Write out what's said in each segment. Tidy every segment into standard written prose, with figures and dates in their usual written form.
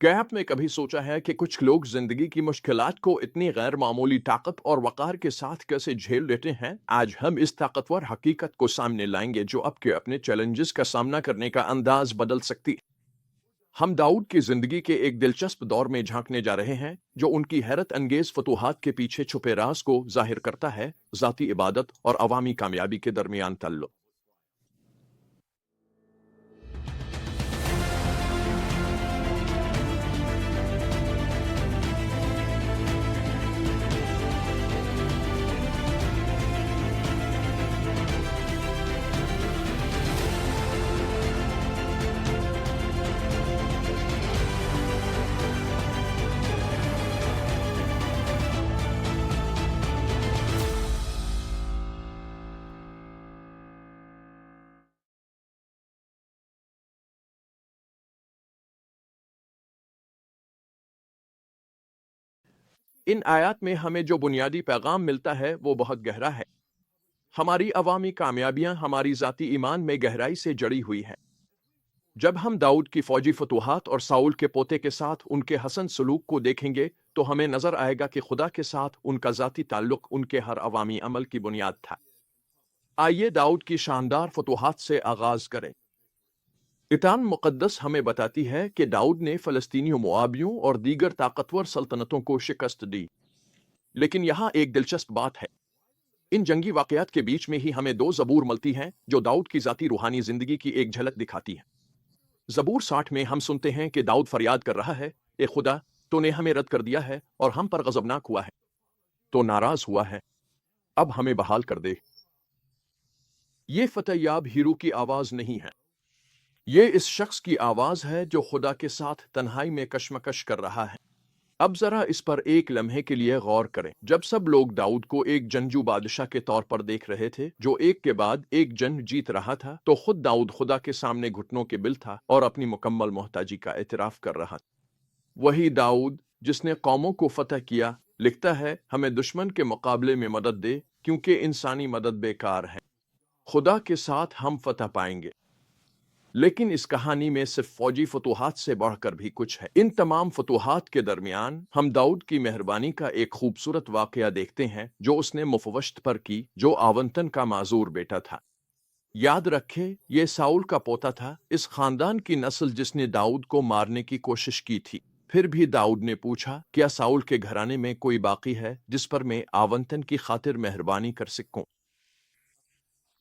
क्या आपने कभी सोचा है कि कुछ लोग जिंदगी की मुश्किलात को इतनी गैर मामूली ताकत और वक़ार के साथ कैसे झेल लेते हैं? आज हम इस ताकतवर हकीकत को सामने लाएंगे जो आपके अपने चैलेंजेस का सामना करने का अंदाज बदल सकती है। हम दाऊद की जिंदगी के एक दिलचस्प दौर में झांकने जा रहे हैं जो उनकी हैरत अंगेज फतूहात के पीछे छुपे राज को जाहिर करता है, ज़ाती इबादत और अवामी कामयाबी के दरमियान तल्लुक। इन आयात में हमें जो बुनियादी पैगाम मिलता है वो बहुत गहरा है। हमारी अवामी कामयाबियां हमारी ज़ाती ईमान में गहराई से जड़ी हुई हैं। जब हम दाऊद की फौजी फतूहात और साउल के पोते के साथ उनके हसन सलूक को देखेंगे तो हमें नजर आएगा कि खुदा के साथ उनका ज़ाती ताल्लुक उनके हर अवामी अमल की बुनियाद था। आइए दाऊद की शानदार फतूहात से आगाज करें। इतान मुक़द्दस हमें बताती है कि दाऊद ने फ़लस्तीनियों, मोआबियों और दीगर ताकतवर सल्तनतों को शिकस्त दी। लेकिन यहाँ एक दिलचस्प बात है। इन जंगी वाक़यात के बीच में ही हमें दो ज़बूर मिलती हैं जो दाऊद की ज़ाती रूहानी ज़िंदगी की एक झलक दिखाती हैं। ज़बूर 60 में हम सुनते हैं कि दाऊद फरियाद कर रहा है, ए खुदा, तूने हमें रद्द कर दिया है और हम पर गज़बनाक हुआ है, तो नाराज़ हुआ है, अब हमें बहाल कर दे। ये फ़तेयाब हीरो की आवाज़ नहीं है। ये इस शख्स की आवाज़ है जो खुदा के साथ तन्हाई में कशमकश कर रहा है। अब जरा इस पर एक लम्हे के लिए गौर करें। जब सब लोग दाऊद को एक जंगजू बादशाह के तौर पर देख रहे थे जो एक के बाद एक जंग जीत रहा था, तो खुद दाऊद खुदा के सामने घुटनों के बिल था और अपनी मुकम्मल मोहताजी का एतराफ कर रहा था। वही दाऊद जिसने कौमों को फतह किया लिखता है, हमें दुश्मन के मुकाबले में मदद दे क्योंकि इंसानी मदद बेकार है, खुदा के साथ हम फतह पाएंगे। लेकिन इस कहानी में सिर्फ फौजी फतूहात से बढ़कर भी कुछ है। इन तमाम फतूहात के दरमियान हम दाऊद की मेहरबानी का एक खूबसूरत वाकया देखते हैं जो उसने मुफवश्त पर की, जो आवंतन का माजूर बेटा था। याद रखे, ये साउल का पोता था, इस खानदान की नस्ल जिसने दाऊद को मारने की कोशिश की थी। फिर भी दाऊद ने पूछा, क्या साउल के घराने में कोई बाकी है जिस पर मैं आवंतन की खातिर मेहरबानी कर सकूं?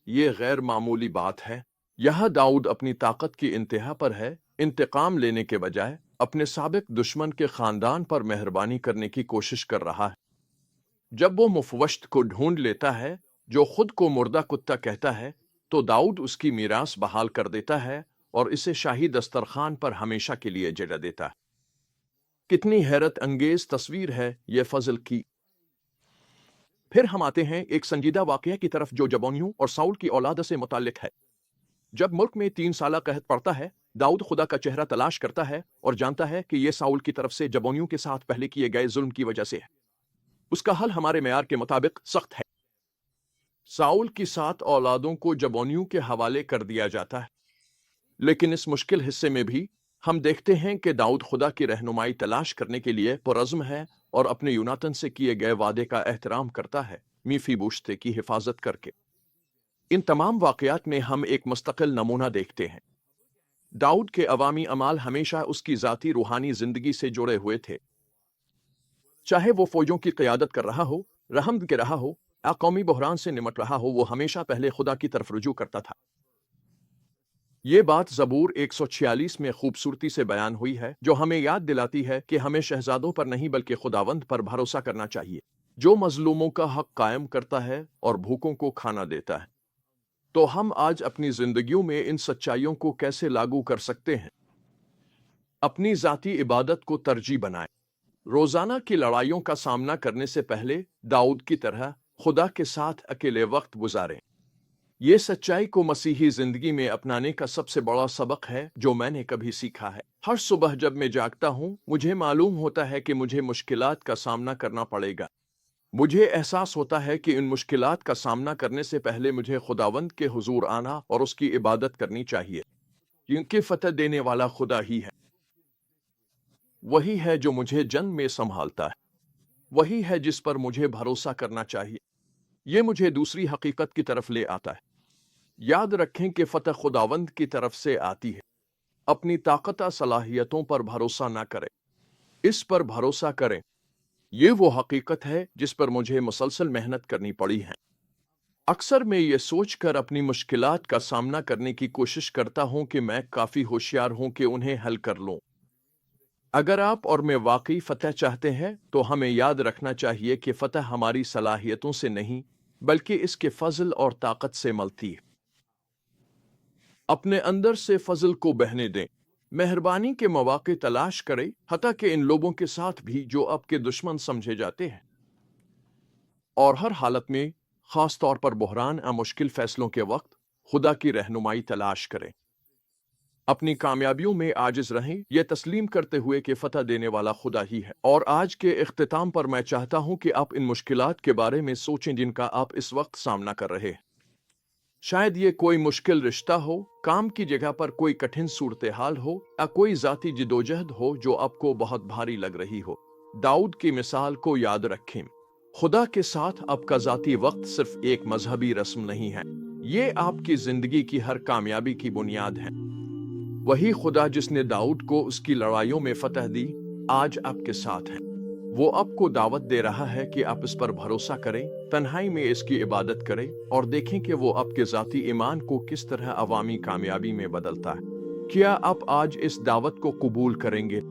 ये गैर मामूली बात है। यह दाऊद अपनी ताकत की इंतहा पर है, इंतकाम लेने के बजाय अपने साबिक दुश्मन के खानदान पर मेहरबानी करने की कोशिश कर रहा है। जब वो मुफवश्त को ढूंढ लेता है जो खुद को मुर्दा कुत्ता कहता है, तो दाऊद उसकी मीरास बहाल कर देता है और इसे शाही दस्तरखान पर हमेशा के लिए जगह देता है। कितनी हैरत अंगेज तस्वीर है ये फजल की। फिर हम आते हैं एक संजीदा वाकया की तरफ जो जबोनियों और साउल की औलाद से मुताल्लिक है। जब मुल्क में 3 साला कहत पड़ता है, दाऊद खुदा का चेहरा तलाश करता है और जानता है कि यह साउल की तरफ से जबोनियों के साथ पहले किए गए जुल्म की वजह से है। उसका हल हमारे मेयार के मुताबिक सख्त है। साउल की 7 औलादों को जबोनियों के हवाले कर दिया जाता है। लेकिन इस मुश्किल हिस्से में भी हम देखते हैं कि दाऊद खुदा की रहनुमाई तलाश करने के लिए पुरज़्म है और अपने यूनातन से किए गए वादे का एहतराम करता है, मीफीबोश्ते की हिफाजत करके। इन तमाम वाकयात में हम एक मुस्तकिल नमूना देखते हैं। दाऊद के अवामी अमाल हमेशा उसकी ज़ाती रूहानी ज़िंदगी से जुड़े हुए थे। चाहे वो फौजों की क़यादत कर रहा हो, रहम के रहा हो या कौमी बहरान से निमट रहा हो, वो हमेशा पहले खुदा की तरफ रुजू करता था। ये बात ज़बूर 146 में खूबसूरती से बयान हुई है, जो हमें याद दिलाती है कि हमें शहजादों पर नहीं बल्कि खुदावंद पर भरोसा करना चाहिए, जो मजलूमों का हक कायम करता है और भूखों को खाना देता है। तो हम आज अपनी जिंदगियों में इन सच्चाइयों को कैसे लागू कर सकते हैं? अपनी ज़ाती इबादत को तरजीह बनाएं। रोज़ाना की लड़ाइयों का सामना करने से पहले दाऊद की तरह खुदा के साथ अकेले वक्त गुजारें। ये सच्चाई को मसीही जिंदगी में अपनाने का सबसे बड़ा सबक है जो मैंने कभी सीखा है। हर सुबह जब मैं जागता हूँ, मुझे मालूम होता है कि मुझे मुश्किलात का सामना करना पड़ेगा। मुझे एहसास होता है कि इन मुश्किलात का सामना करने से पहले मुझे खुदावंद के हुजूर आना और उसकी इबादत करनी चाहिए, क्योंकि फतह देने वाला खुदा ही है। वही है जो मुझे जन्म में संभालता है, वही है जिस पर मुझे भरोसा करना चाहिए। ये मुझे दूसरी हकीकत की तरफ ले आता है। याद रखें कि फतह खुदावंद की तरफ से आती है। अपनी ताकत सलाहियतों पर भरोसा ना करें, इस पर भरोसा करें। ये वो हकीकत है जिस पर मुझे मुसलसल मेहनत करनी पड़ी है। अक्सर मैं ये सोचकर अपनी मुश्किलात का सामना करने की कोशिश करता हूं कि मैं काफ़ी होशियार हूं कि उन्हें हल कर लूं। अगर आप और मैं वाकई फतह चाहते हैं तो हमें याद रखना चाहिए कि फतह हमारी सलाहियतों से नहीं बल्कि इसके फजल और ताकत से मिलती है। अपने अंदर से फजल को बहने दें। मेहरबानी के मौके तलाश करें, हत्ता कि इन लोगों के साथ भी जो आपके दुश्मन समझे जाते हैं। और हर हालत में, खास तौर पर बहरान या मुश्किल फैसलों के वक्त, खुदा की रहनुमाई तलाश करें। अपनी कामयाबियों में आजिज रहें, यह तस्लीम करते हुए कि फतह देने वाला खुदा ही है। और आज के इख्तिताम पर मैं चाहता हूं कि आप इन मुश्किलात के बारे में सोचें जिनका आप इस वक्त सामना कर रहे हैं। शायद ये कोई मुश्किल रिश्ता हो, काम की जगह पर कोई कठिन सूरत हाल हो, या कोई जाती जिदोजहद हो जो आपको बहुत भारी लग रही हो। दाऊद की मिसाल को याद रखें। खुदा के साथ आपका जाती वक्त सिर्फ एक मजहबी रस्म नहीं है, ये आपकी जिंदगी की हर कामयाबी की बुनियाद है। वही खुदा जिसने दाऊद को उसकी लड़ाइयों में फतह दी, आज आपके साथ है। वो आपको दावत दे रहा है कि आप इस पर भरोसा करें, तन्हाई में इसकी इबादत करें और देखें कि वो आपके ज़ाती ईमान को किस तरह अवामी कामयाबी में बदलता है। क्या आप आज इस दावत को कबूल करेंगे?